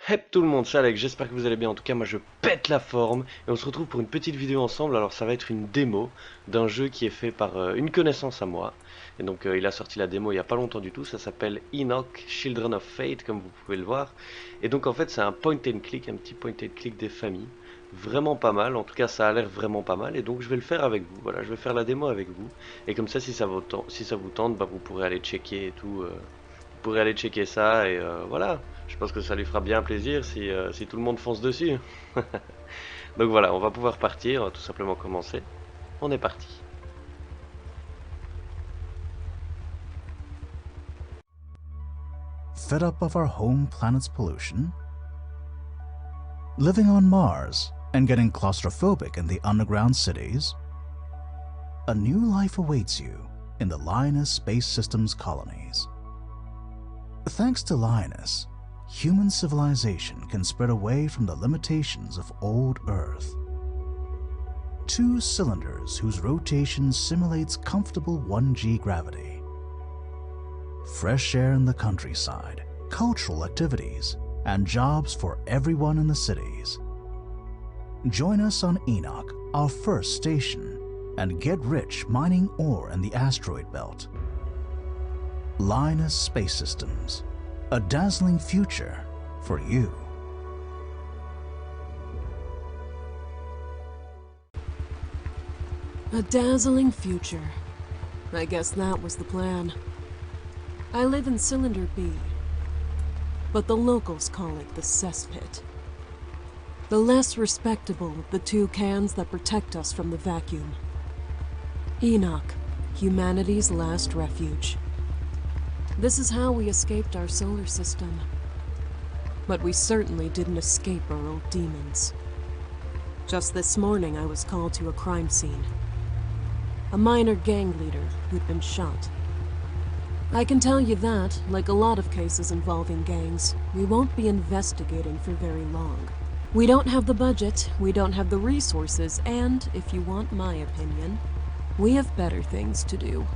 Hep tout le monde, c'est Alex, j'espère que vous allez bien, en tout cas moi je pète la forme et on se retrouve pour une petite vidéo ensemble. Alors ça va être une démo d'un jeu qui est fait par une connaissance à moi. Et donc il a sorti la démo il y a pas longtemps du tout, ça s'appelle Enoch, Children of Fate comme vous pouvez le voir. Et donc en fait c'est un point and click, un petit point and click des familles. Vraiment pas mal, en tout cas ça a l'air vraiment pas mal et donc je vais le faire avec vous, voilà je vais faire la démo avec vous. Et comme ça si ça vous tente, bah, vous pourrez aller checker et tout, vous pourrez aller checker ça et voilà. Je pense que ça lui fera bien plaisir si tout le monde fonce dessus. Donc voilà, on va pouvoir partir, on va tout simplement commencer. On est parti. Fed up of our home planet's pollution? Living on Mars and getting claustrophobic in the underground cities? A new life awaits you in the Linus Space Systems colonies. Thanks to Linus, human civilization can spread away from the limitations of old Earth. Two cylinders whose rotation simulates comfortable 1G gravity. Fresh air in the countryside, cultural activities, and jobs for everyone in the cities. Join us on Enoch, our first station, and get rich mining ore in the asteroid belt. Linus Space Systems, a dazzling future for you. A dazzling future. I guess that was the plan. I live in Cylinder B, but the locals call it the cesspit. The less respectable of the two cans that protect us from the vacuum. Enoch, humanity's last refuge. This is how we escaped our solar system. But we certainly didn't escape our old demons. Just this morning I was called to a crime scene. A minor gang leader who'd been shot. I can tell you that, like a lot of cases involving gangs, we won't be investigating for very long. We don't have the budget, we don't have the resources, and, if you want my opinion, we have better things to do.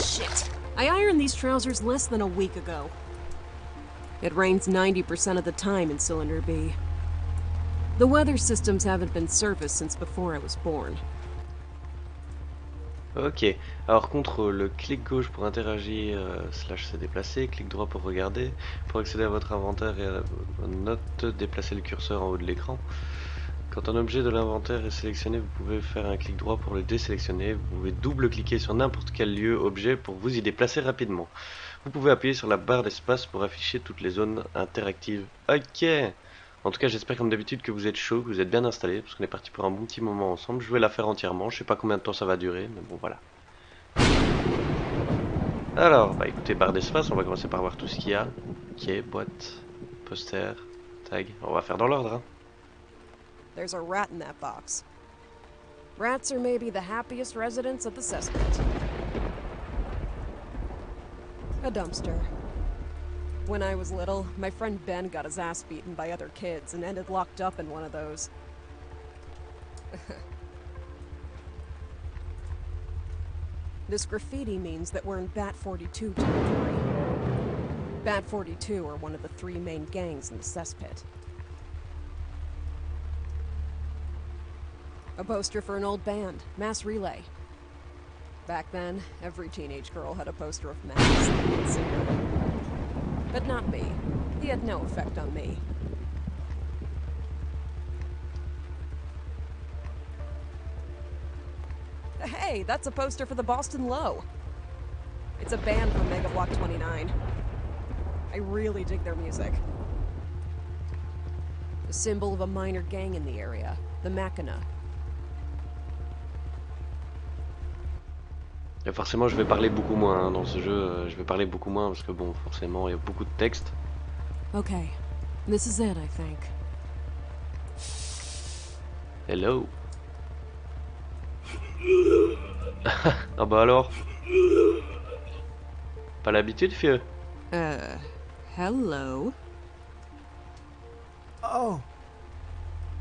Shit! I ironed these trousers less than a week ago. It rains 90% of the time in Cylinder B. The weather systems haven't been serviced since before I was born. Ok, alors contrôle, clic gauche pour interagir, slash se déplacer, clic droit pour regarder, pour accéder à votre inventaire et à vos notes, déplacez le curseur en haut de l'écran. Quand un objet de l'inventaire est sélectionné, vous pouvez faire un clic droit pour le désélectionner, vous pouvez double-cliquer sur n'importe quel lieu objet pour vous y déplacer rapidement. Vous pouvez appuyer sur la barre d'espace pour afficher toutes les zones interactives. Ok. En tout cas, j'espère comme d'habitude que vous êtes chaud, que vous êtes bien installés, parce qu'on est parti pour un bon petit moment ensemble. Je vais la faire entièrement, je sais pas combien de temps ça va durer, mais bon voilà. Alors, bah écoutez, barre d'espace, on va commencer par voir tout ce qu'il y a. Ok, boîte, poster, tag, on va faire dans l'ordre. Hein. There's a rat in that box. Rats are maybe the happiest residents of the cesspit. A dumpster. When I was little, my friend Ben got his ass beaten by other kids and ended locked up in one of those. This graffiti means that we're in Bat 42 territory. Bat 42 are one of the three main gangs in the cesspit. A poster for an old band, Mass Relay. Back then, every teenage girl had a poster of Mass, the lead singer. But not me. He had no effect on me. Hey, that's a poster for the Boston Low. It's a band from Mega Block 29. I really dig their music. A symbol of a minor gang in the area, the Machina. Et forcément, je vais parler beaucoup moins hein, dans ce jeu. Je vais parler beaucoup moins parce que bon, forcément, il y a beaucoup de texte. Okay, this is it, I think. Hello. Ah bah alors. Pas l'habitude, vieux. Hello? Oh,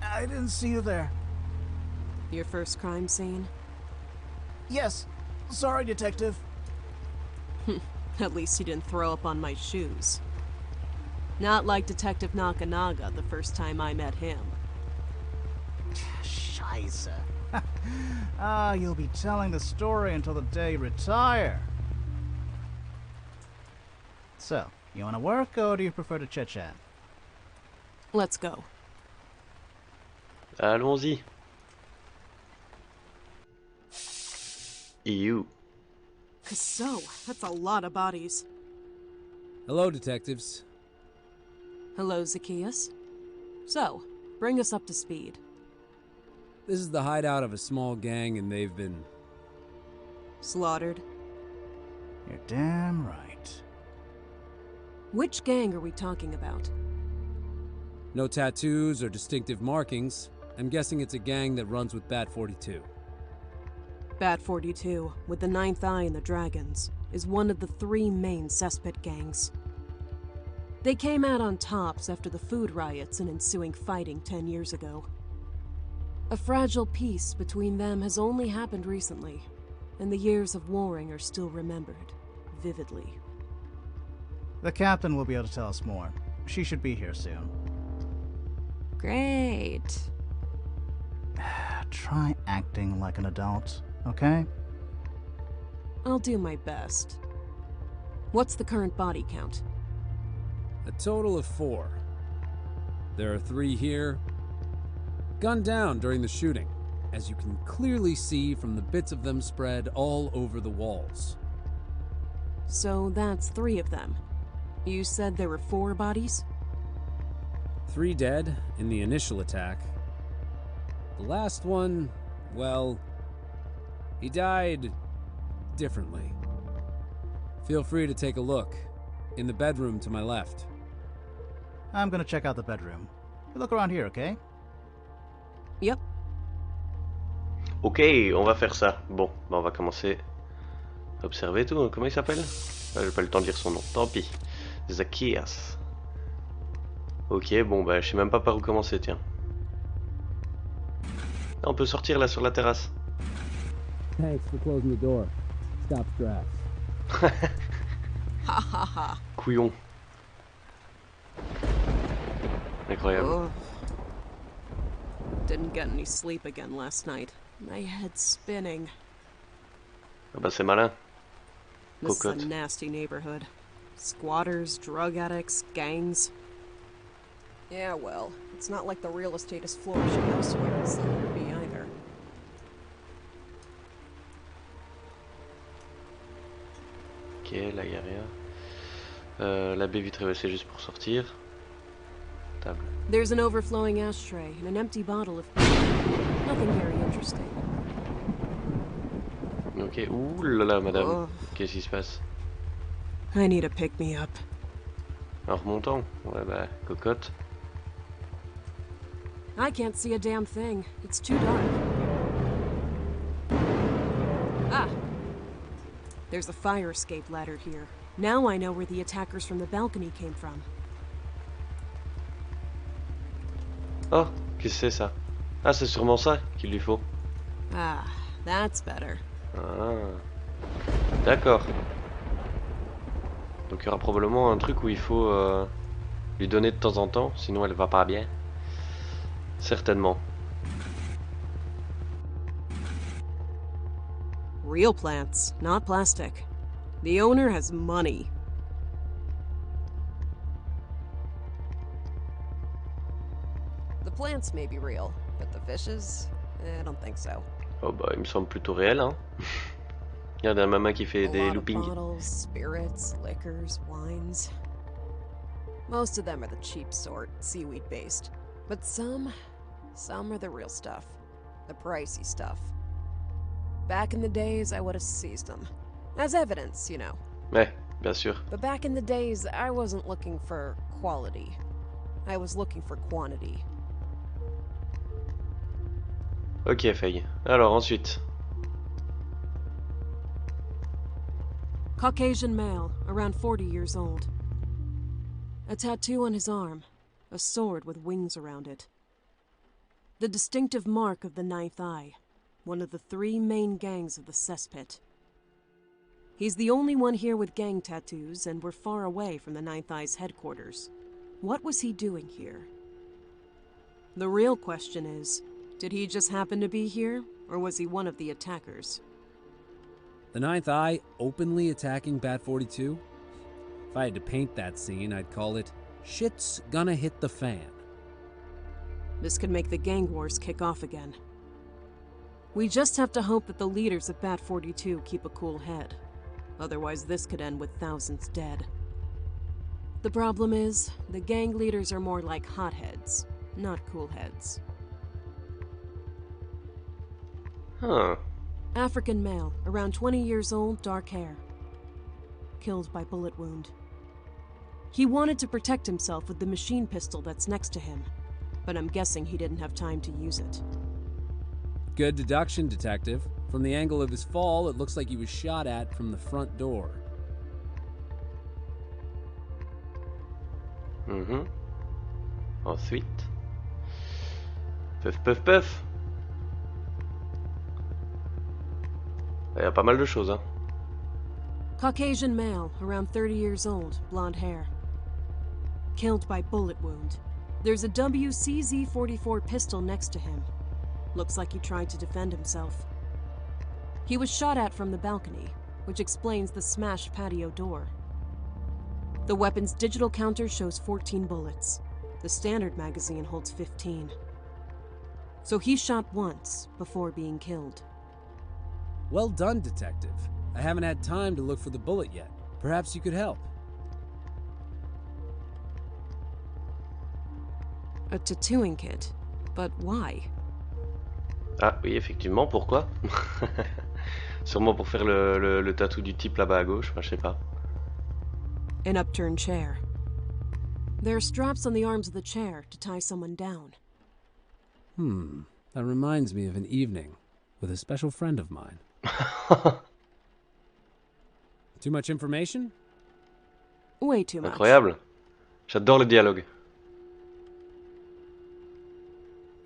I didn't see you there. Your first crime scene? Yes. Sorry, Detective. At least he didn't throw up on my shoes. Not like Detective Nakanaga the first time I met him. Scheiße. You'll be telling the story until the day you retire. So, you want to work, or do you prefer to chit-chat? Let's go. Allons-y. EU. So, that's a lot of bodies. Hello, detectives. Hello, Zacchaeus. So, bring us up to speed. This is the hideout of a small gang, and they've been... Slaughtered. You're damn right. Which gang are we talking about? No tattoos or distinctive markings. I'm guessing it's a gang that runs with Bat 42. Bat 42, with the Ninth Eye and the Dragons, is one of the 3 main cesspit gangs. They came out on tops after the food riots and ensuing fighting 10 years ago. A fragile peace between them has only happened recently, and the years of warring are still remembered, vividly. The captain will be able to tell us more. She should be here soon. Great. Try acting like an adult, okay? I'll do my best. What's the current body count? A total of 4. There are 3 here, gunned down during the shooting, as you can clearly see from the bits of them spread all over the walls. So that's 3 of them. You said there were 4 bodies? 3 dead in the initial attack. The last one, well, he died differently. Feel free to take a look. In the bedroom to my left. I'm gonna check out the bedroom. You look around here, okay? Yep. Ok, on va faire ça. Bon, bah on va commencer à observer tout. Comment il s'appelle? J'ai pas eu le temps de lire son nom. Tant pis. Zacchaeus. Ok, bon bah je sais même pas par où commencer, tiens. Ah, on peut sortir là sur la terrasse. Thanks for closing the door. Stop stress. Ha ha ha. Couillon. Incroyable. Ugh. Didn't get any sleep again last night. My head's spinning. Ah bah c'est malin. This is a Cocotte. nasty neighborhood. Squatters, drug addicts, gangs. Yeah, well, it's not like the real estate is flourishing elsewhere in Cylinder B either. Ok, là y a rien. La baie vitrée, ouais, c'est juste pour sortir. Table. There's an overflowing ashtray and an empty bottle of nothing very interesting. Ok, ouh là là, madame. Oh. Qu'est-ce qui se passe? I need a pick-me-up. En remontant? Ouais bah, cocotte. I can't see a damn thing. It's too dark. Ah! There's a fire escape ladder here. Now I know where the attackers from the balcony came from. Oh, qu'est-ce que c'est ça? Ah, c'est sûrement ça qu'il lui faut. Ah, that's better. Ah. D'accord. Donc il y aura probablement un truc où il faut lui donner de temps en temps, sinon elle va pas bien. Certainement. Real plants, not plastic. The owner has money. The plants may be real, but the fishes? I don't think so. Oh bah il me semble plutôt réel hein. Regarde un maman qui fait A des lot of loopings. bottles, spirits, liquors, wines. Most of them are the cheap sort, seaweed-based. But some are the real stuff. The pricey stuff. Back in the days, I would have seized them. As evidence, you know. Ouais, bien sûr. But back in the days, I wasn't looking for quality. I was looking for quantity. Ok Faye. Alors ensuite. Caucasian male, around 40 years old. A tattoo on his arm, a sword with wings around it. The distinctive mark of the ninth eye, one of the 3 main gangs of the cesspit. He's the only one here with gang tattoos, and we're far away from the Ninth Eye's headquarters. What was he doing here? The real question is, did he just happen to be here, or was he one of the attackers? The Ninth Eye openly attacking Bat 42? If I had to paint that scene, I'd call it, shit's gonna hit the fan. This could make the gang wars kick off again. We just have to hope that the leaders of Bat 42 keep a cool head. Otherwise, this could end with thousands dead. The problem is, the gang leaders are more like hotheads, not cool heads. Huh. African male, around 20 years old, dark hair. Killed by bullet wound. He wanted to protect himself with the machine pistol that's next to him, but I'm guessing he didn't have time to use it. Good deduction, Detective. From the angle of his fall, it looks like he was shot at from the front door. Ensuite. Puff, puff, puff. Il y a pas mal de choses, hein. Caucasian male, around 30 years old, blonde hair. Killed by bullet wound. There's a WCZ-44 pistol next to him. Looks like he tried to defend himself. He was shot at from the balcony, which explains the smashed patio door. The weapon's digital counter shows 14 bullets. The standard magazine holds 15. So he shot once before being killed. Well done, Detective. I haven't had time to look for the bullet yet. Perhaps you could help. A tattooing kit? But why? Ah oui, effectivement, pourquoi? Sûrement pour faire le tatou du type là-bas à gauche, enfin, je sais pas. An upturned chair. There are straps on the arms of the chair to tie someone down. That reminds me of an evening with a special friend of mine. Too much information? Way too much. Incroyable. J'adore le dialogue.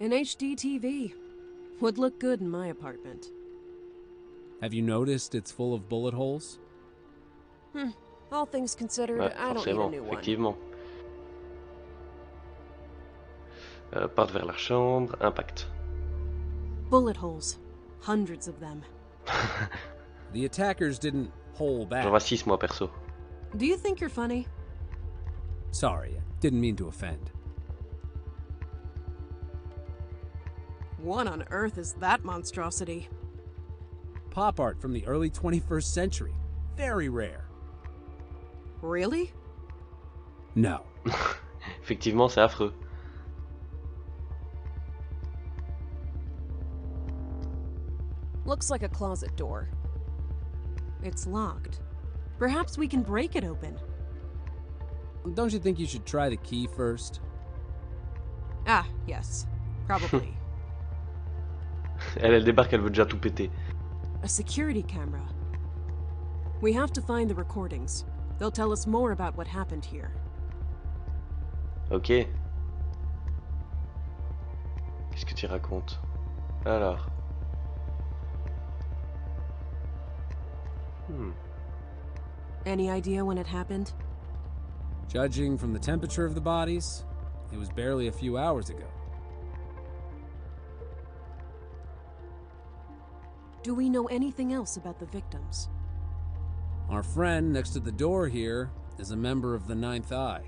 An HD TV. Would look good in my apartment. Have you noticed it's full of bullet holes? All things considered, Ouais, I don't need a forcément, new one. effectivement. Parte vers la chambre, impact. Bullet holes. Hundreds of them. The attackers didn't hole back. J'en vois 6 moi perso. Do you think you're funny? Sorry, I didn't mean to offend. What on earth is that monstrosity? Pop art from the early 21st century. Very rare. Really? No. Effectivement, c'est affreux. Looks like a closet door. It's locked. Perhaps we can break it open. Don't you think you should try the key first? Ah, yes. Probably. Elle débarque, elle veut déjà tout péter. A security camera. We have to find the recordings. They'll tell us more about what happened here. Ok. Qu'est-ce que tu racontes? Alors. Any idea when it happened? Judging from the temperature of the bodies, it was barely a few hours ago. Do we know anything else about the victims? Our friend next to the door here is a member of the Ninth Eye.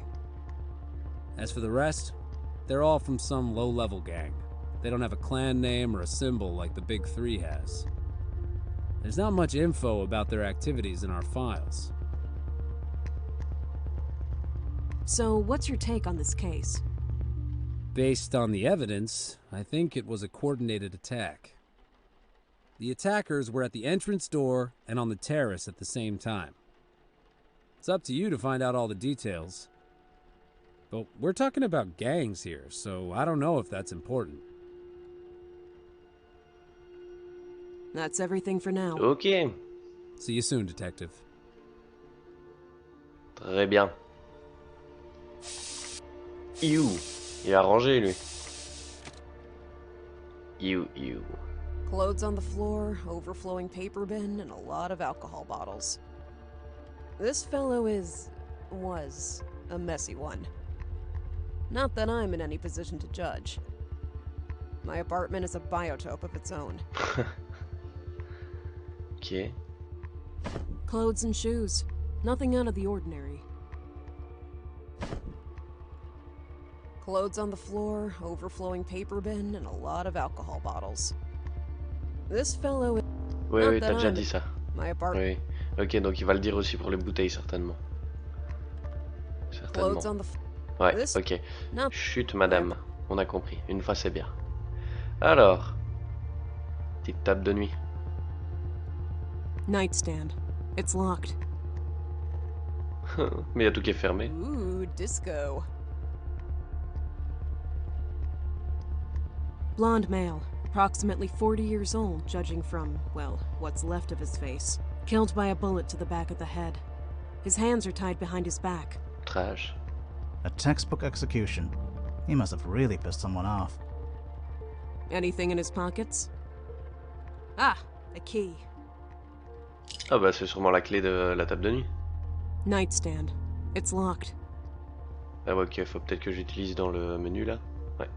As for the rest, they're all from some low-level gang. They don't have a clan name or a symbol like the Big Three has. There's not much info about their activities in our files. So, what's your take on this case? Based on the evidence, I think it was a coordinated attack. The attackers were at the entrance door and on the terrace at the same time. It's up to you to find out all the details. But we're talking about gangs here, so I don't know if that's important. That's everything for now. Ok. See you soon, Detective. Très bien. You. Il a rangé lui. You. Clothes on the floor, overflowing paper bin, and a lot of alcohol bottles. This fellow was a messy one. Not that I'm in any position to judge. My apartment is a biotope of its own. Ok. Clothes and shoes. Nothing out of the ordinary. Clothes on the floor, overflowing paper bin, and a lot of alcohol bottles. This fellow is... Oui, Not oui, that t'as déjà I'm- dit ça. My apartment... Oui. Ok, donc il va le dire aussi pour les bouteilles, certainement. Certainement. Clothes on the... Ouais, This- ok. No. Chut, madame. On a compris. Une fois, c'est bien. Alors. Petite table de nuit. Nightstand. It's locked. Mais il y a tout qui est fermé. Ooh, disco. Blonde male, approximately 40 years old, judging from, well, what's left of his face. Killed by a bullet to the back of the head. His hands are tied behind his back. Trash. A textbook execution. He must have really pissed someone off. Anything in his pockets? Ah, a key. Ah bah c'est sûrement la clé de la table de nuit. Nightstand. It's locked. Ah ouais, ok, faut peut-être que j'utilise dans le menu là. Ouais.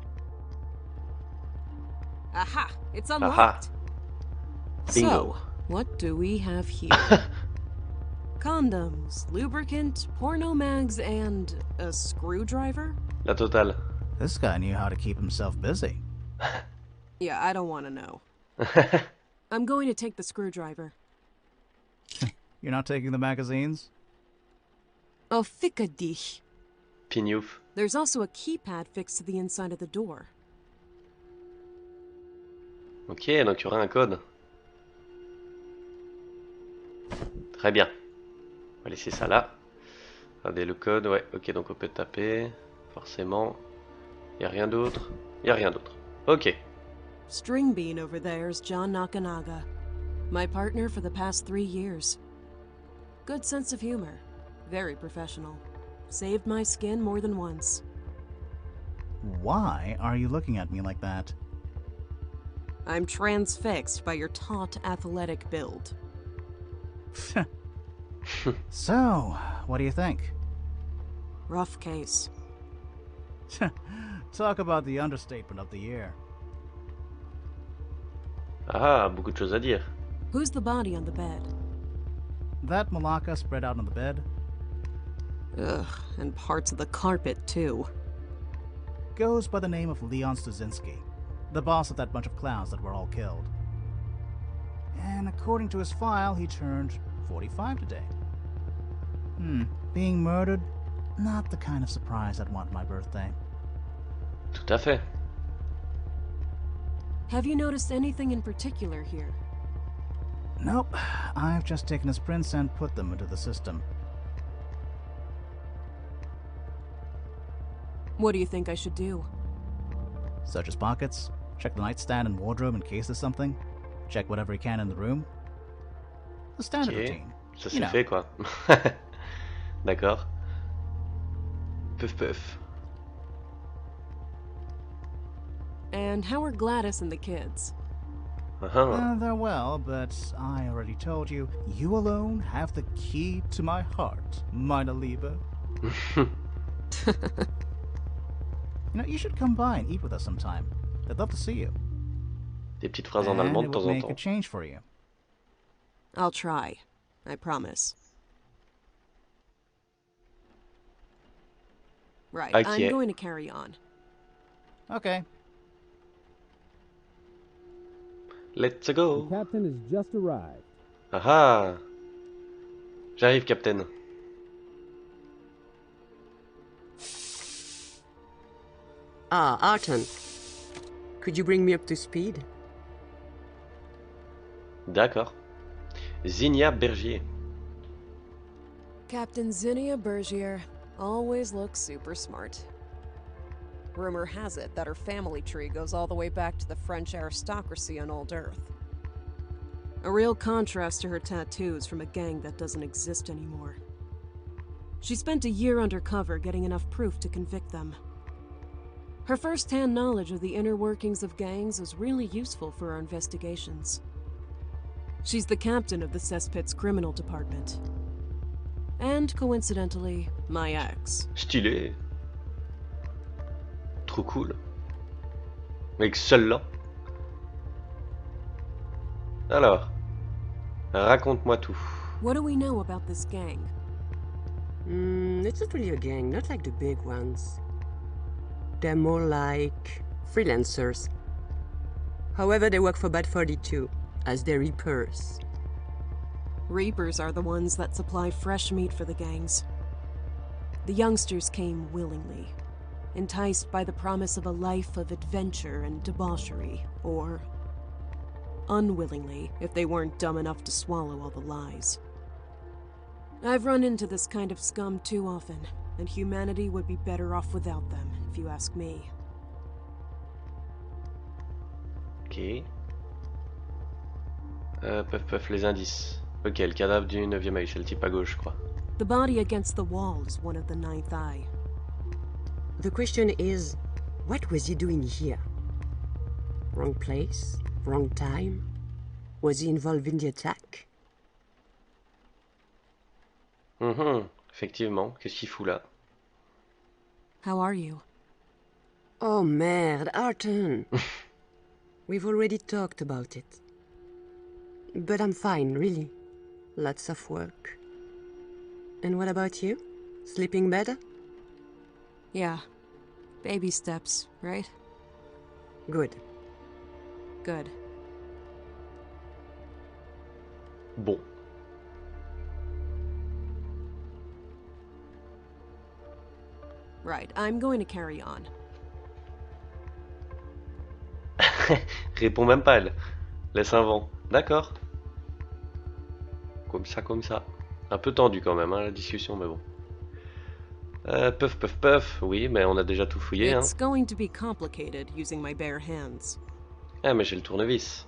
Aha! It's Aha. unlocked. Bingo. So, what do we have here? Condoms, lubricant, porno mags, and a screwdriver? La totale. This guy knew how to keep himself busy. Yeah, I don't want to know. I'm going to take the screwdriver. You're not taking the magazines? Oh, ficka dich. Pignouf. There's also a keypad fixed to the inside of the door. Ok, donc il y aura un code. Très bien. On va laisser ça là. Regardez le code, ouais, ok, donc on peut taper. Forcément. Il n'y a rien d'autre. Il n'y a rien d'autre. Ok. String bean over there's John Nakanaga. My partner for the past 3 years. Good sense of humor. Very professional. Saved my skin more than once. Why are you looking at me like that? I'm transfixed by your taut athletic build. So, what do you think? Rough case. Talk about the understatement of the year. Ah, beaucoup de choses à dire. Who's the body on the bed? That malacca spread out on the bed Ugh, and parts of the carpet, too. goes by the name of Leon Stuzinski, the boss of that bunch of clowns that were all killed. And according to his file, he turned 45 today. Being murdered? Not the kind of surprise I'd want my birthday. Tout à fait. Have you noticed anything in particular here? Nope, I've just taken his prints and put them into the system. What do you think I should do? Search his pockets, check the nightstand and wardrobe in case there's something, check whatever he can in the room. The standard Ok. routine. Ça You c'est know. fait quoi. D'accord. Peuf peuf. And how are Gladys and the kids? Ah, They're well, but I already told you, you alone have the key to my heart, meine Liebe. You know, you should come by and eat with us sometime. I'd love to see you. Des petites phrases en And allemand de it temps would en make a temps. change for you. I'll try. I promise. Right, Ok. I'm going to carry on. Okay. Let's The go. captain has just arrived. Ah. J'arrive, Captain. Ah, Arton. Could you bring me up to speed? D'accord. Zinnia Bergier. Captain Zinnia Bergier always looks super smart. Rumor has it that her family tree goes all the way back to the French aristocracy on Old Earth. A real contrast to her tattoos from a gang that doesn't exist anymore. She spent a year undercover getting enough proof to convict them. Her first-hand knowledge of the inner workings of gangs is really useful for our investigations. She's the captain of the cesspit's criminal department. And, coincidentally, my ex. Stylé. Trop cool. Avec celle-là. Alors, raconte-moi tout. What do we know about this gang? It's not really a gang, not like the big ones. They're more like freelancers. However, they work for Bad 42 as their reapers. Reapers are the ones that supply fresh meat for the gangs. The youngsters came willingly, enticed by the promise of a life of adventure and debauchery, or unwillingly if they weren't dumb enough to swallow all the lies. I've run into this kind of scum too often, and humanity would be better off without them, if you ask me. Ok. Puff, les indices. Ok, le cadavre du 9e œil, c'est le type à gauche, je crois. The body against the wall is one of the 9th eye. The question is, what was he doing here? Wrong place? Wrong time? Was he involved in the attack? Effectivement, qu'est-ce qu'il fout là? How are you? Oh merde, Arton! We've already talked about it. But I'm fine, really. Lots of work. And what about you? Sleeping better? Yeah. Baby steps, right? Good. Good. Bon. Right, I'm going to carry on. Réponds même pas elle. Laisse un vent. D'accord. Comme ça, comme ça. Un peu tendu quand même, hein, la discussion, mais bon. Puff. Oui, mais on a déjà tout fouillé, hein. It's going to be complicated using my bare hands. Ah, mais j'ai le tournevis.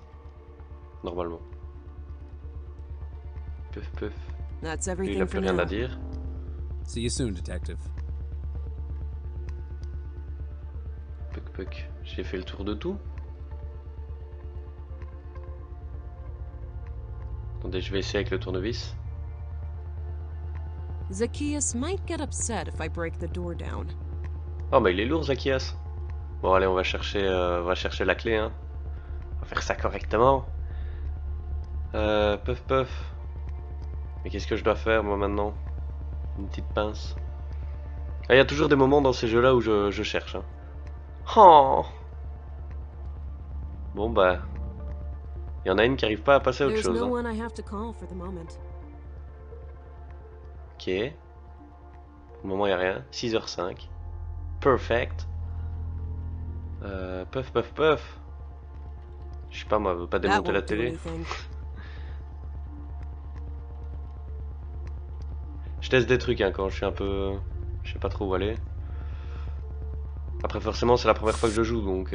Normalement. Puff. That's Lui, il everything a for plus rien à now. dire. See you soon, detective. Puck. J'ai fait le tour de tout. Attendez, je vais essayer avec le tournevis. Zacchaeus might get upset if I break the door down. Oh, mais il est lourd, Zacchaeus. Bon, allez, on va chercher la clé, hein. On va faire ça correctement. Puff. Mais qu'est-ce que je dois faire, moi, maintenant? Une petite pince. Ah, il y a toujours des moments dans ces jeux-là où je cherche, hein. Oh. Bon, bah... Il y en a une qui arrive pas à passer à autre There's chose, no hein. one I have to call for the moment. Ok. Pour le moment, il n'y a rien. 6h05. Perfect. Puff. Je sais pas, moi, veut pas That démonter la won't do télé. anything. Je teste des trucs, hein, quand je suis un peu... Je sais pas trop où aller. Après, forcément, c'est la première fois que je joue, donc...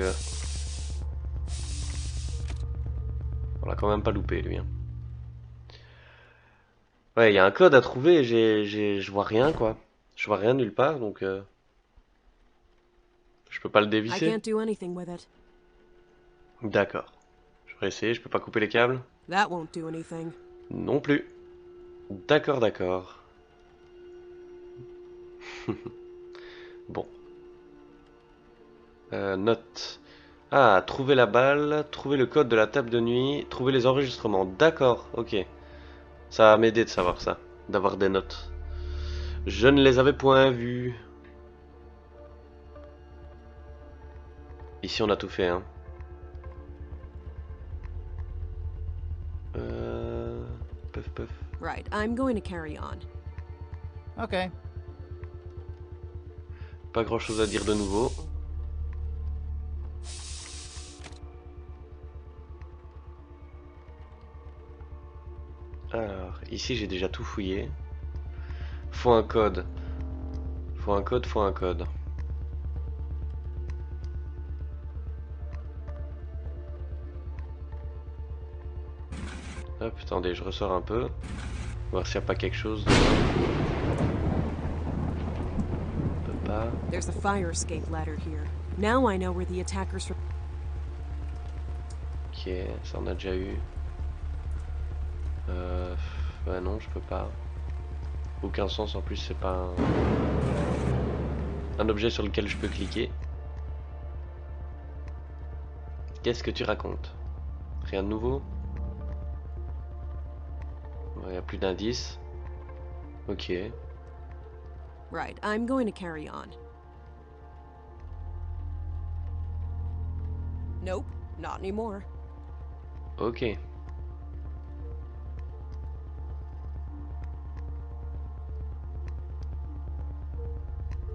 On l'a quand même pas loupé, lui, hein. Ouais, il y a un code à trouver, je vois rien, quoi. Je vois rien nulle part, donc... Je peux pas le I dévisser. can't do anything with it. D'accord. Je vais essayer, je peux pas couper les câbles. That won't do anything. Non plus. D'accord. Bon. Note. Ah, trouver la balle, trouver le code de la table de nuit, trouver les enregistrements. D'accord, ok. Ça va m'aider de savoir ça, d'avoir des notes. Je ne les avais point vues. Ici on a tout fait, hein. Puff. Right, I'm going to carry on. Okay. Pas grand chose à dire de nouveau. Alors, ici j'ai déjà tout fouillé. Faut un code. Hop, attendez, je ressors un peu. Voir s'il n'y a pas quelque chose de... On peut pas. There's a fire escape ladder here. Now I know where the attackers. Ok, ça on a déjà eu. Bah non, je peux pas. Aucun sens en plus, c'est pas un objet sur lequel je peux cliquer. Qu'est-ce que tu racontes? Rien de nouveau? Il n'y a plus d'indices. Ok. Right, I'm going to carry on. Nope, not anymore. Ok.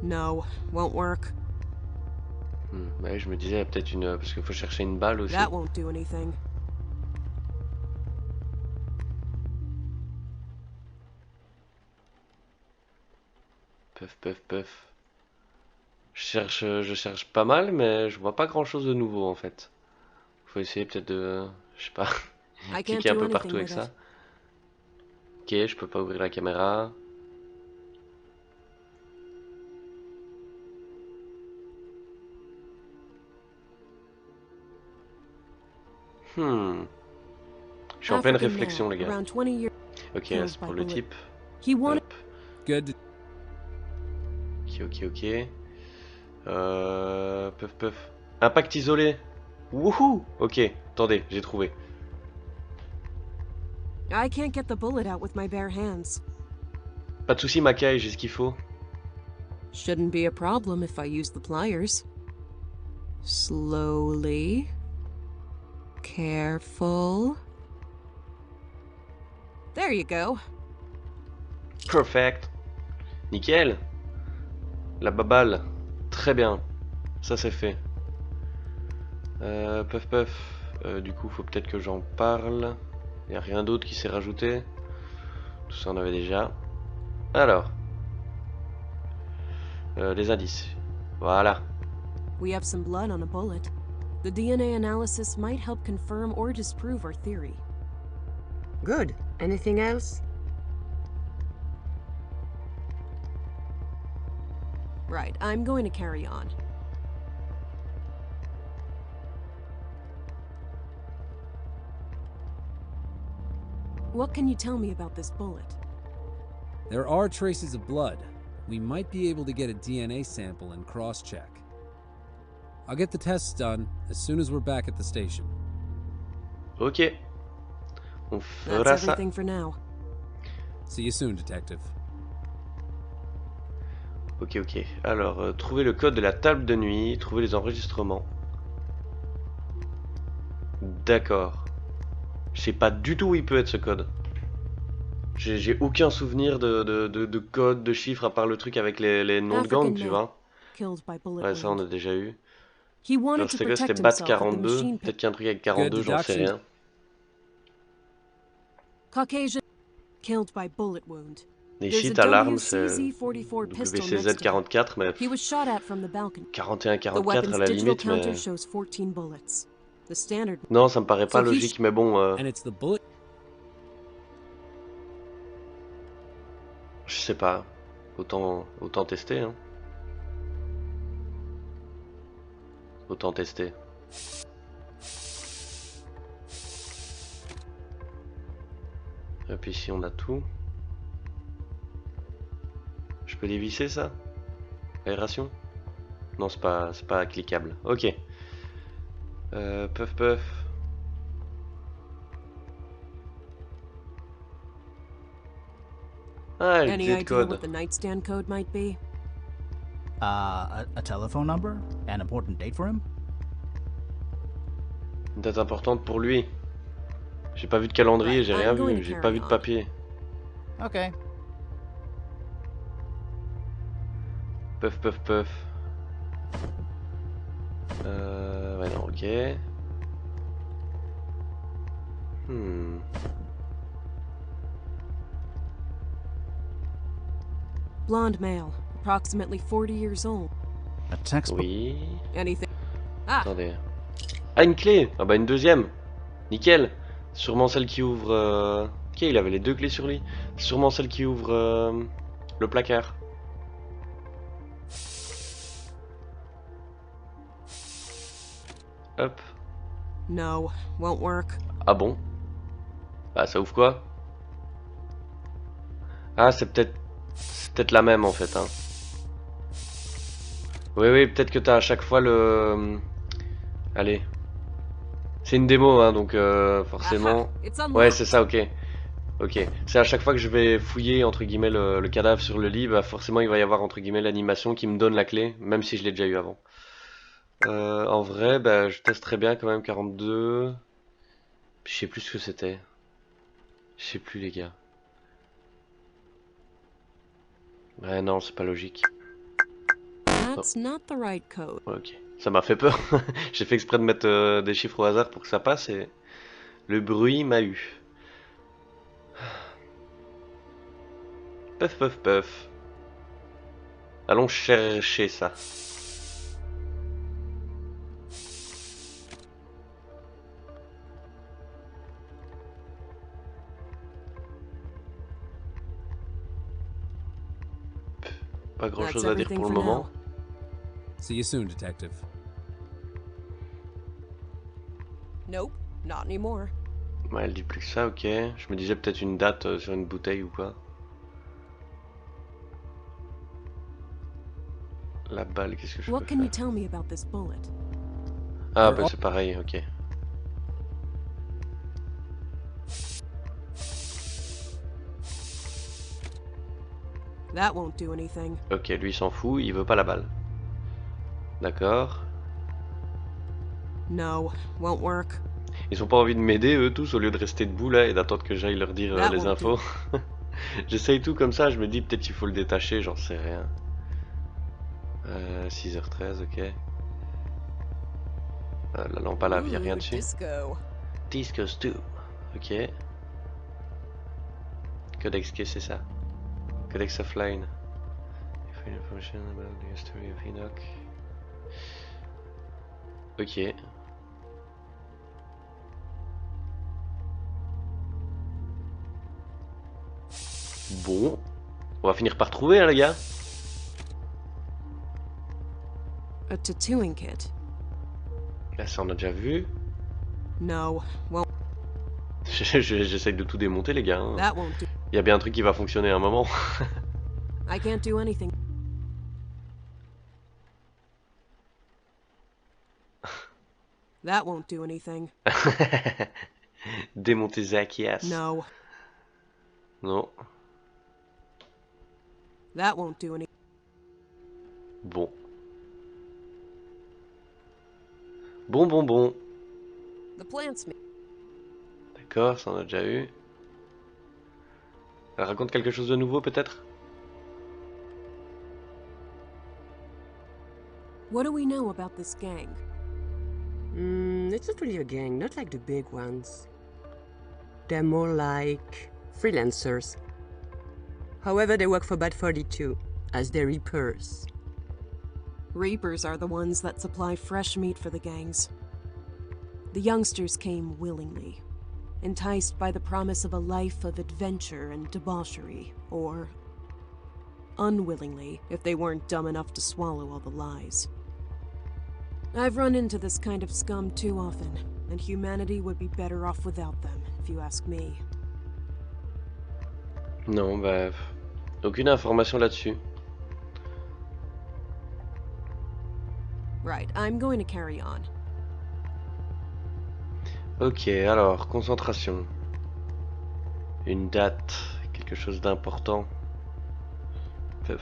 No, won't work. Ouais, je me disais, il y a peut-être une... Parce qu'il faut chercher une balle aussi. That won't do anything. Puff. Je cherche pas mal, mais je vois pas grand chose de nouveau en fait. Faut essayer peut-être de... Je sais pas. I can't Cliquer un do peu anything partout avec with ça. it. Ok, je peux pas ouvrir la caméra. Je suis en pleine African réflexion male, les gars. around 20 years. Ok, killed c'est by pour le bullet. type. He wanted. Hop. Good. Ok. Puff. Impact isolé. Wouhou. Ok, attendez, j'ai trouvé. I can't get the bullet out with my bare hands. Pas de soucis, Makai, j'ai ce qu'il faut. Shouldn't be a problem if I use the pliers. Slowly. Careful. There you go. Perfect. Nickel. La baballe. Très bien. Ça c'est fait. Puff. Du coup, faut peut-être que j'en parle. Il n'y a rien d'autre qui s'est rajouté. Tout ça on avait déjà. Alors. Les indices. Voilà. We have some blood on a bullet. The DNA analysis might help confirm or disprove our theory. Good. Anything else? Right, I'm going to carry on. What can you tell me about this bullet? There are traces of blood. We might be able to get a DNA sample and cross-check. I'll get the tests done as soon as we're back at the station. Ok. On That's fera ça. everything for now. See you soon, Detective. Ok. Alors, trouver le code de la table de nuit, trouver les enregistrements. D'accord. Je sais pas du tout où il peut être ce code. J'ai aucun souvenir de code, de chiffres, à part le truc avec les noms de gang, tu vois. Killed by bullet Ouais, ça on a wound. déjà eu. He wanted Alors to c'est quoi, protect c'était Bat himself at the 42. machine Peut-être pit. qu'il y a un truc avec 42, j'en sais deduction. rien. Caucasian killed by bullet wound. Ici, There's t'as a l'arme, c'est WCZ-44 pistol next to him. WCZ-44, mais He was shot at from the balcony. 41-44 The à weapon's la digital limite, counter mais... shows 14 bullets. The standard. Non, ça me paraît pas So he logique, mais bon, And it's the bullet. je sais pas. Autant tester, hein. Autant tester. Et puis ici, on a tout. Je peux dévisser ça? Aération? Non, c'est pas cliquable. Ok. Puff. Ah, le Any Z idea what code. the nightstand code might be? A telephone number? An important date for him? Une date importante pour lui. J'ai pas vu de calendrier, Right, j'ai rien I'm going vu, to j'ai carry pas vu de on. papier. Okay. Puff. Ouais, non, ok. Blonde male, approximately 40 years old. A textbook. Oui. Anything? Ah, Attendez. Ah, une clé! Ah bah une deuxième. Nickel. Sûrement celle qui ouvre... Ok, il avait les deux clés sur lui. Sûrement celle qui ouvre le placard. Hop. No, won't work. Ah bon? Bah ça ouvre quoi? Ah c'est peut-être la même en fait hein. Oui peut-être que t'as à chaque fois le... Allez. C'est une démo hein donc forcément... Aha, it's Ouais unlocked. c'est ça ok. Ok. C'est à chaque fois que je vais fouiller entre guillemets le cadavre sur le lit, bah forcément il va y avoir entre guillemets l'animation qui me donne la clé, même si je l'ai déjà eu avant. En vrai, bah je testerais bien quand même 42. Je sais plus ce que c'était. Je sais plus les gars. Ouais non c'est pas logique. That's not the right code. Ouais, ok. Ça m'a fait peur. J'ai fait exprès de mettre des chiffres au hasard pour que ça passe et le bruit m'a eu. Puff puff puff. Allons chercher ça. Pas grand That's chose à dire everything pour le for moment. now. See you soon, detective. Nope, not anymore. Ouais, elle dit plus que ça, ok. Je me disais peut-être une date sur une bouteille ou quoi. La balle, qu'est-ce que je What peux can you faire? tell me about this bullet? Ah bah c'est pareil, ok. That won't do anything. Ok, lui il s'en fout, il veut pas la balle. D'accord. No, won't work. Ils ont pas envie de m'aider eux tous au lieu de rester debout là et d'attendre que j'aille leur dire That les won't do. infos. J'essaye tout comme ça, je me dis peut-être il faut le détacher, j'en sais rien. 6h13, ok. La lampe à lave, y a rien Ooh, dessus. disco. Discos 2, ok. Codex, qu'est-ce que c'est ça? Codex offline. Information about the history of Enoch. Ok. Bon. On va finir par trouver, hein, les gars. A tattooing kit. Là, ça on a déjà vu. No, won't. J'essaye de tout démonter, les gars. Hein. That won't do. Y a bien un truc qui va fonctionner à un moment. I can't do anything. That won't do anything. Démonter Zacchaeus. No, Non. that won't do any. Bon. Bon. The plants. D'accord, ça on a déjà eu. Elle raconte quelque chose de nouveau peut-être? What do we know about this gang? It's not really a gang, not like the big ones. They're more like freelancers. However, they work for Bad 42 as their reapers. Reapers are the ones that supply fresh meat for the gangs. The youngsters came willingly, enticed by the promise of a life of adventure and debauchery, or unwillingly if they weren't dumb enough to swallow all the lies. I've run into this kind of scum too often, and humanity would be better off without them, if you ask me. Non, bah... Aucune information là-dessus. Right, I'm going to carry on. Ok, alors, concentration. Une date, quelque chose d'important. Puff.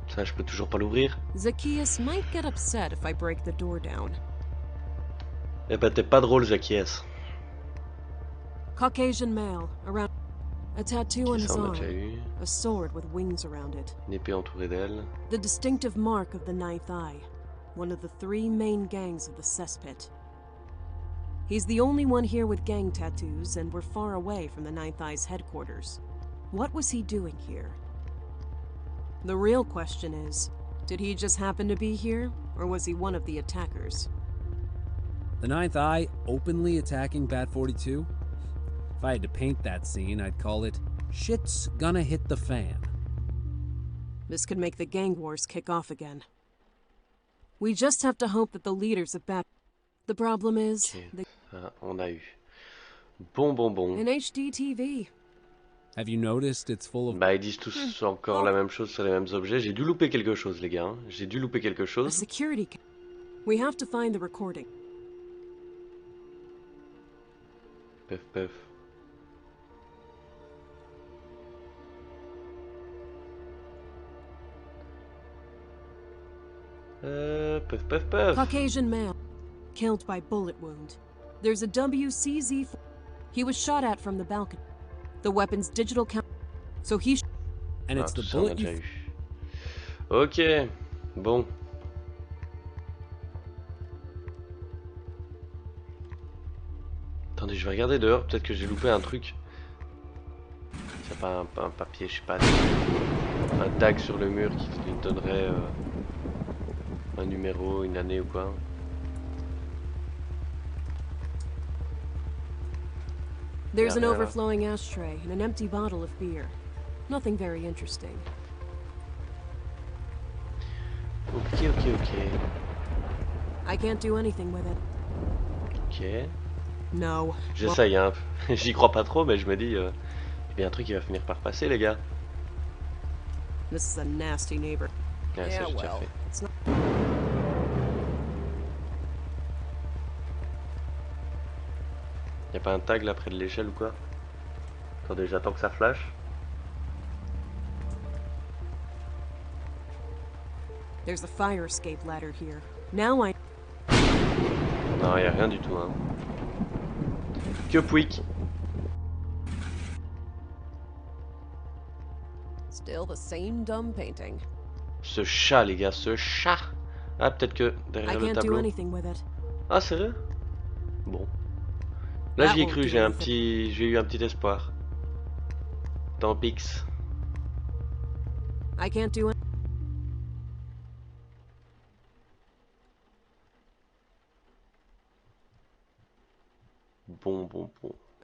Ça, je peux toujours pas l'ouvrir. Zacchaeus might get upset if I break the door down. Eh ben, t'es pas drôle, Zacchaeus. Caucasian male, around... A tattoo on Ok, his ça, on a arm. déjà eu. A sword with wings around it. Une épée entourée d'elle. The distinctive mark of the Ninth Eye. One of the three main gangs of the cesspit. He's the only one here with gang tattoos, and we're far away from the Ninth Eye's headquarters. What was he doing here? The real question is, did he just happen to be here, or was he one of the attackers? The Ninth Eye openly attacking Bat 42? If I had to paint that scene, I'd call it Shit's Gonna Hit the Fan. This could make the gang wars kick off again. We just have to hope that the leaders have back. The problem is, Ok. Ah, on a eu. Bon. in HD TV. Have you noticed it's full of... Bah ils disent tous encore la même chose sur les mêmes objets. J'ai dû louper quelque chose les gars. Hein. J'ai dû louper quelque A chose. security. We have to find the recording. Pef. Pef. Caucasian male, killed by bullet wound. There's a WCZ. He was shot at from the balcony. The weapon's digital count. So he. And Ah, it's the tout ça, on a bullet déjà you... eu. Ok. Bon. Attendez, je vais regarder dehors. Peut-être que j'ai loupé un truc. C'est pas un papier, je sais pas. Un tag sur le mur qui donnerait un numéro, une année ou quoi. There's an Yeah. overflowing ashtray and an empty bottle of beer. Nothing very interesting. Ok. I can't do anything with it. Ok. No. J'essaye, hein. J'y crois pas trop, mais je me dis, il y a un truc qui va finir par passer, les gars. This is a nasty neighbor. Ouais, ça, Yeah, j'ai déjà well, fait. it's not. Y a pas un tag là près de l'échelle ou quoi? Attendez, j'attends que ça flash. There's a fire escape ladder here. Now I. Non, y a rien du tout, hein. Que pouic. Still the same dumb painting. Ce chat, les gars, ce chat. Ah, peut-être que I derrière le can't do tableau. anything with it. Ah, sérieux? Bon. Là, That j'y ai won't cru, do j'ai eu un petit espoir. Tant pis. I can't do it. Bon.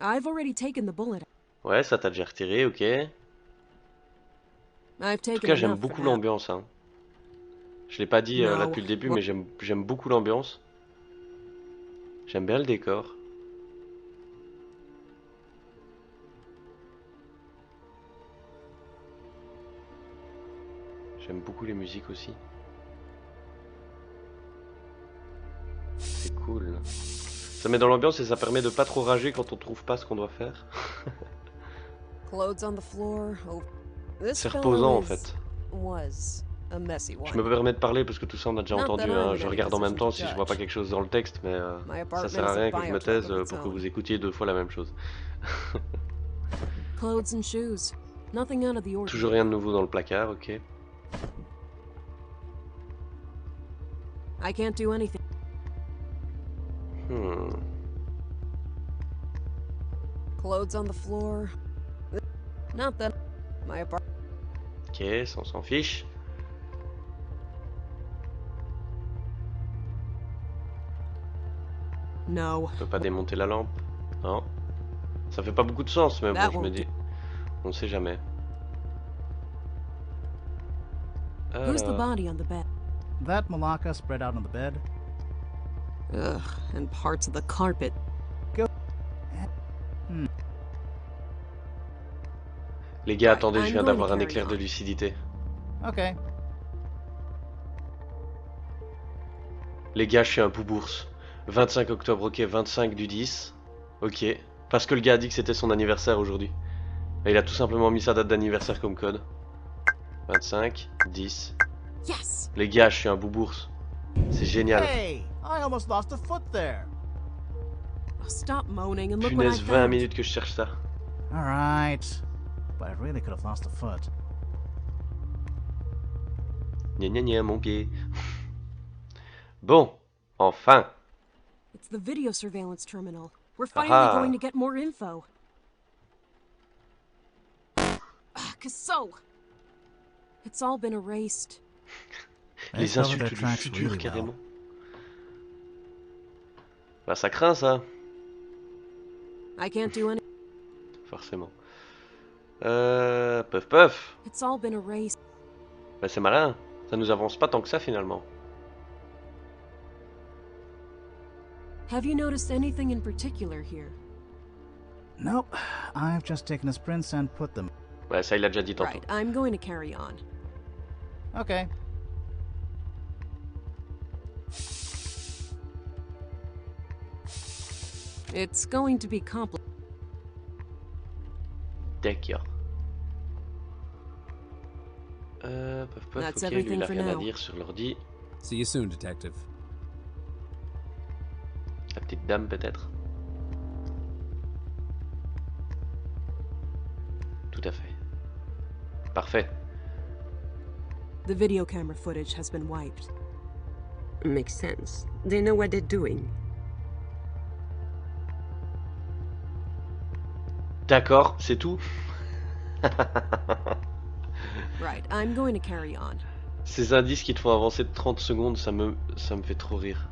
I've already taken the bullet. Ouais, ça t'a déjà retiré, ok. I've En tout taken cas, j'aime enough for beaucoup now. l'ambiance, hein. Je l'ai pas dit là No. depuis le début, mais j'aime beaucoup l'ambiance. J'aime bien le décor. J'aime beaucoup les musiques aussi. C'est cool. Ça met dans l'ambiance et ça permet de pas trop rager quand on trouve pas ce qu'on doit faire. Clothes on the floor. Oh, this C'est fellow reposant en is- fait. Was a messy Je one. me permets de parler parce que tout ça on a déjà Not entendu. that I'm Hein. in Je any regarde en même position temps to si je vois pas judge. quelque chose dans le texte, mais My ça apartment sert is à a rien que je me biotruck taise of its pour que own. vous écoutiez 2 fois la même chose. Clothes and shoes. Nothing out of the ordinary. Toujours rien de nouveau dans le placard, ok. I can't do anything. Clothes on the floor. Not that. My apartment. Ok, ça on s'en fiche. No. On peut pas démonter la lampe. Non. Ça fait pas beaucoup de sens, mais That bon, je me won't dis. On sait jamais. Who's the Alors, body on the bed? That Malacca spread out on the bed? Ugh, and parts of the carpet. les gars, Right, attendez, je I'm viens going to d'avoir un carry éclair de on. lucidité. Okay. Les gars, je suis un boubours. 25 octobre, ok, 25 du 10. Ok. Parce que le gars a dit que c'était son anniversaire aujourd'hui. Et il a tout simplement mis sa date d'anniversaire comme code. 25, 10. Yes! Les gars, je suis un boubours. C'est génial. Hey, I almost lost a foot there. Oh, stop moaning and look what I Punaise, 20 found. minutes que je cherche ça. All right. But I really could have lost a foot. Gna, mon pied. Bon, enfin. It's the video surveillance terminal. We're finally Aha. going to get more info. Cause so. It's all been erased. They Les covered insultes their du tracks futur, really carrément. well. Bah, ça craint, ça. I can't do any. Forcément. Puff. It's all been erased. Bah, c'est malin. Ça nous avance pas tant que ça, finalement. Have you noticed anything in particular here? Nope. I've just taken his prints and put them. Ouais, ça il l'a déjà dit tantôt. Right, I'm going to carry on. Okay. It's going to be complicated. D'accord. That's Ok, lui il everything a for rien à now. dire sur l'ordi. See you soon, detective. La petite dame peut-être. Tout à fait. Parfait. The video camera footage has been wiped. Makes sense. They know what they're doing. D'accord, c'est tout. Right, I'm going to carry on. Ces indices qui te font avancer de 30 secondes, ça me fait trop rire.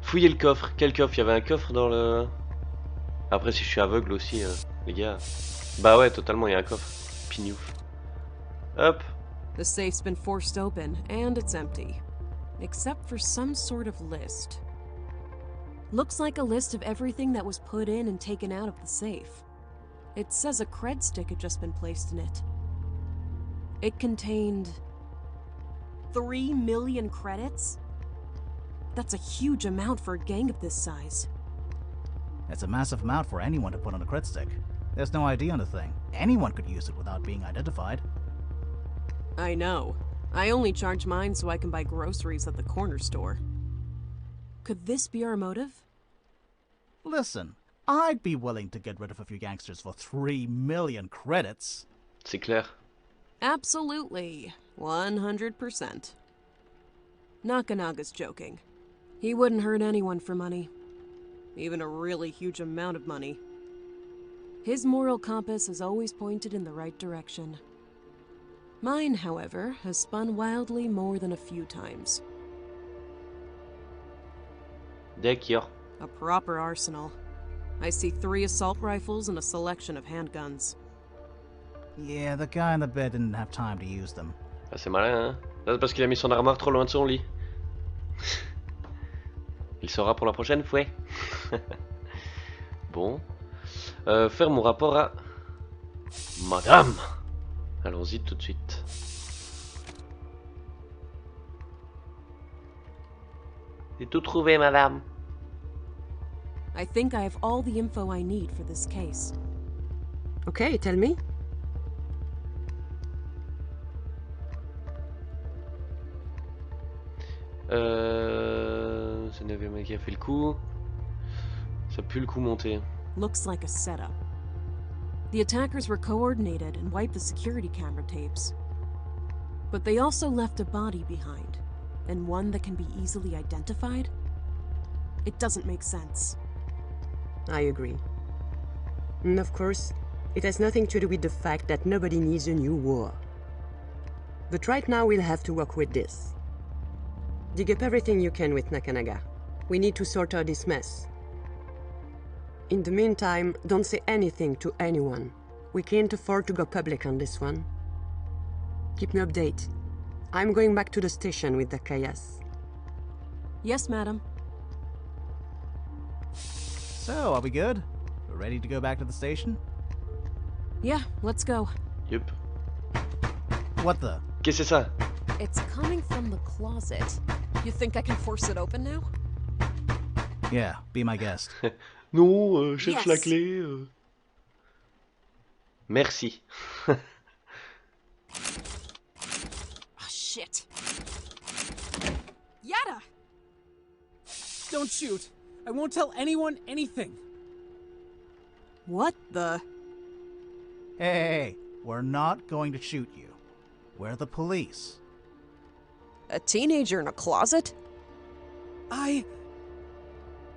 Fouillez le coffre. Quel coffre? Il y avait un coffre dans le... Après si je suis aveugle aussi, les gars. Bah ouais, totalement, il y a un coffre. Pignouf. Hop. The safe's been forced open, and it's empty. Except for some sort of list. Looks like a list of everything that was put in and taken out of the safe. It says a cred stick had just been placed in it. It contained 3 million credits? That's a huge amount for a gang of this size. It's a massive amount for anyone to put on a crit stick. There's no ID on the thing. Anyone could use it without being identified. I know. I only charge mine so I can buy groceries at the corner store. Could this be our motive? Listen, I'd be willing to get rid of a few gangsters for 3 million credits. C'est clair. Absolutely. 100%. Nakanaga's joking. He wouldn't hurt anyone for money. Even a really huge amount of money. His moral compass has always pointed in the right direction. Mine, however, has spun wildly more than a few times. D'accord. A proper arsenal. I see 3 assault rifles and a selection of handguns. Yeah, the guy in the bed didn't have time to use them. Ah, c'est malin, hein. Là, c'est parce qu'il a mis son armoire trop loin de son lit. Il saura pour la prochaine fois. Bon. Faire mon rapport à... Madame. Allons-y tout de suite. J'ai tout trouvé, madame. I think I have all the info I need for this case. Okay, tell me. C'est un événement qui a fait le coup. Ça pue le coup monter. Looks like a setup. The attackers were coordinated and wiped the security camera tapes. But they also left a body behind, and one that can be easily identified? It doesn't make sense. I agree. And of course, it has nothing to do with the fact that nobody needs a new war. But right now we'll have to work with this. Dig up everything you can with Nakanaga. We need to sort out this mess. In the meantime, don't say anything to anyone. We can't afford to go public on this one. Keep me updated. I'm going back to the station with the Kayas. Yes, madam. So, are we good? We're ready to go back to the station? Yeah, let's go. Yup. What the? Qu'est-ce que c'est ça? It's coming from the closet. You think I can force it open now? Yeah, be my guest. Non, cherche la Yes. clé. Merci. Oh, shit. Yada! Don't shoot! I won't tell anyone anything! What the? Hey, we're not going to shoot you. We're the police. A teenager in a closet? I...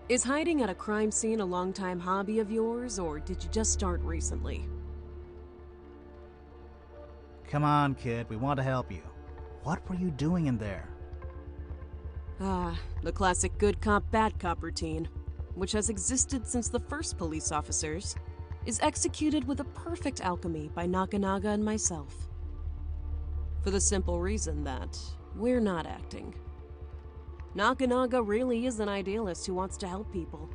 Is hiding at a crime scene a long-time hobby of yours, or did you just start recently? Come on, kid, we want to help you. What were you doing in there? Ah, the classic good cop, bad cop routine, which has existed since the first police officers, is executed with a perfect alchemy by Nakanaga and myself. For the simple reason that we're not acting. Nakanaga really is an idealist who wants to help people.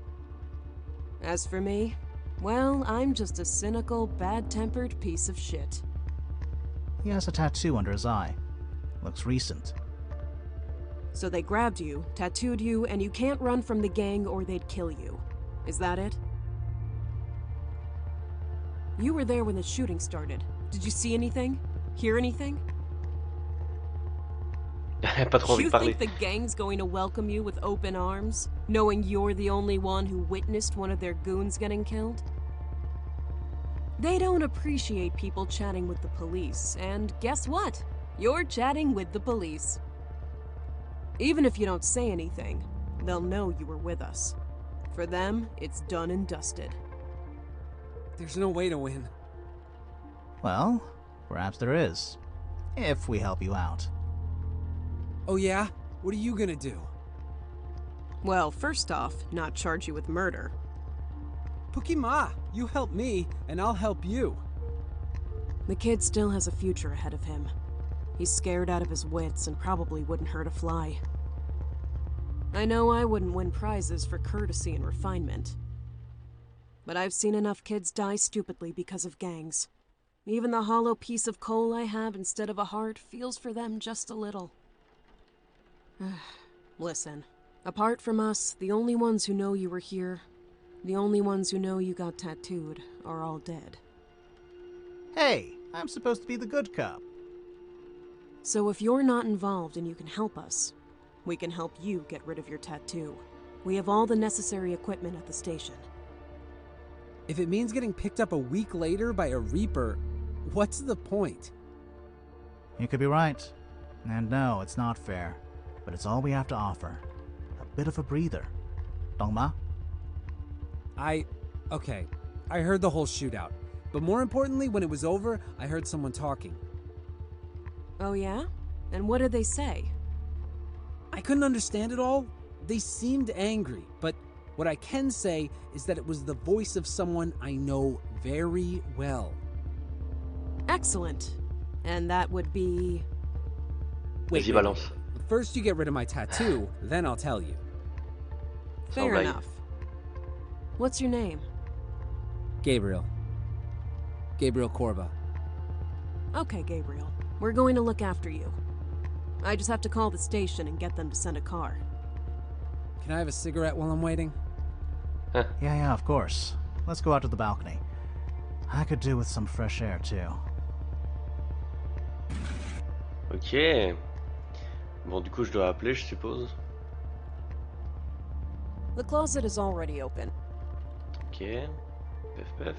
As for me, well, I'm just a cynical, bad-tempered piece of shit. He has a tattoo under his eye. Looks recent. So they grabbed you, tattooed you, and you can't run from the gang or they'd kill you. Is that it? You were there when the shooting started. Did you see anything? Hear anything? Pas trop envie You de parler. think the gang's going to welcome you with open arms, knowing you're the only one who witnessed one of their goons getting killed? They don't appreciate people chatting with the police, and guess what? You're chatting with the police. Even if you don't say anything, they'll know you were with us. For them, it's done and dusted. There's no way to win. Well, perhaps there is. If we help you out. Oh yeah? What are you gonna do? Well, first off, not charge you with murder. Pukima, you help me, and I'll help you. The kid still has a future ahead of him. He's scared out of his wits and probably wouldn't hurt a fly. I know I wouldn't win prizes for courtesy and refinement. But I've seen enough kids die stupidly because of gangs. Even the hollow piece of coal I have instead of a heart feels for them just a little. Listen, apart from us, the only ones who know you were here, the only ones who know you got tattooed, are all dead. Hey, I'm supposed to be the good cop. So if you're not involved and you can help us, we can help you get rid of your tattoo. We have all the necessary equipment at the station. If it means getting picked up a week later by a Reaper, what's the point? You could be right. And no, it's not fair. But it's all we have to offer. A bit of a breather. Dongma? Okay, I heard the whole shootout. But more importantly, when it was over, I heard someone talking. Oh yeah? And what did they say? I couldn't understand it all. They seemed angry, but what I can say is that it was the voice of someone I know very well. Excellent. And that would be... Vas-y, balance. First you get rid of my tattoo, then I'll tell you. Fair blague. enough. What's your name? Gabriel. Gabriel Corba. Okay, Gabriel. We're going to look after you. I just have to call the station and get them to send a car. Can I have a cigarette while I'm waiting? Yeah, of course. Let's go out to the balcony. I could do with some fresh air, too. Ok. Bon, du coup, je dois appeler, je suppose. The closet is already open. Ok. Pef.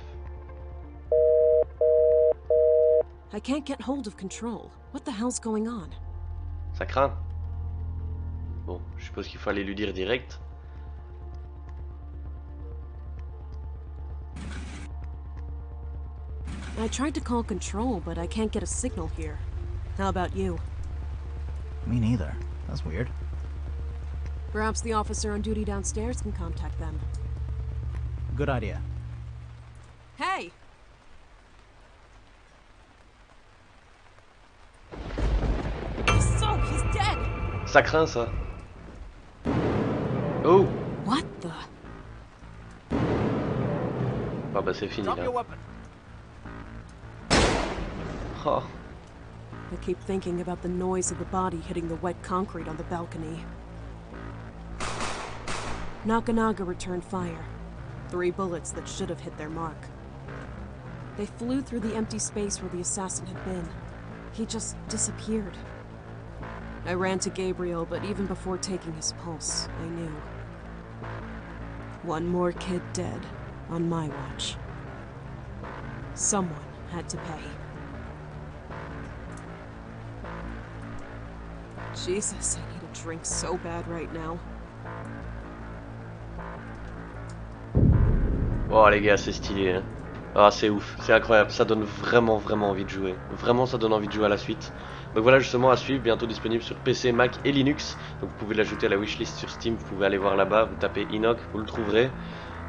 I can't get hold of Control. What the hell's going on? Ça craint. Bon, je suppose qu'il faut aller lui dire direct. I tried to call Control, but I can't get a signal here. How about you? Me neither. That's weird. Perhaps the officer on duty downstairs can contact them. Good idea. Hey! He's dead! Ça craint, ça. Oh! What the? Ah bah c'est fini là. Oh. I keep thinking about the noise of the body hitting the wet concrete on the balcony. Nakanaga returned fire. 3 bullets that should have hit their mark. They flew through the empty space where the assassin had been. He just disappeared. I ran to Gabriel, but even before taking his pulse, I knew. One more kid dead on my watch. Someone had to pay. Jesus, I need a drink so bad right now. Oh les gars, c'est stylé. Hein. Ah c'est ouf, c'est incroyable, ça donne vraiment envie de jouer. Vraiment ça donne envie de jouer à la suite. Donc voilà justement à suivre, bientôt disponible sur PC, Mac et Linux. Donc vous pouvez l'ajouter à la wishlist sur Steam, vous pouvez aller voir là-bas, vous tapez Enoch, vous le trouverez.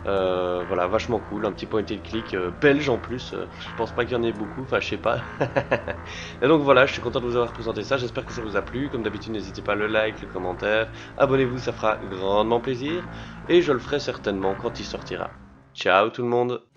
Voilà, vachement cool, un petit point and click belge en plus, je pense pas qu'il y en ait beaucoup, enfin je sais pas. Et donc voilà, je suis content de vous avoir présenté ça, j'espère que ça vous a plu, comme d'habitude n'hésitez pas à le like, le commentaire, abonnez-vous, ça fera grandement plaisir, et je le ferai certainement quand il sortira. Ciao tout le monde!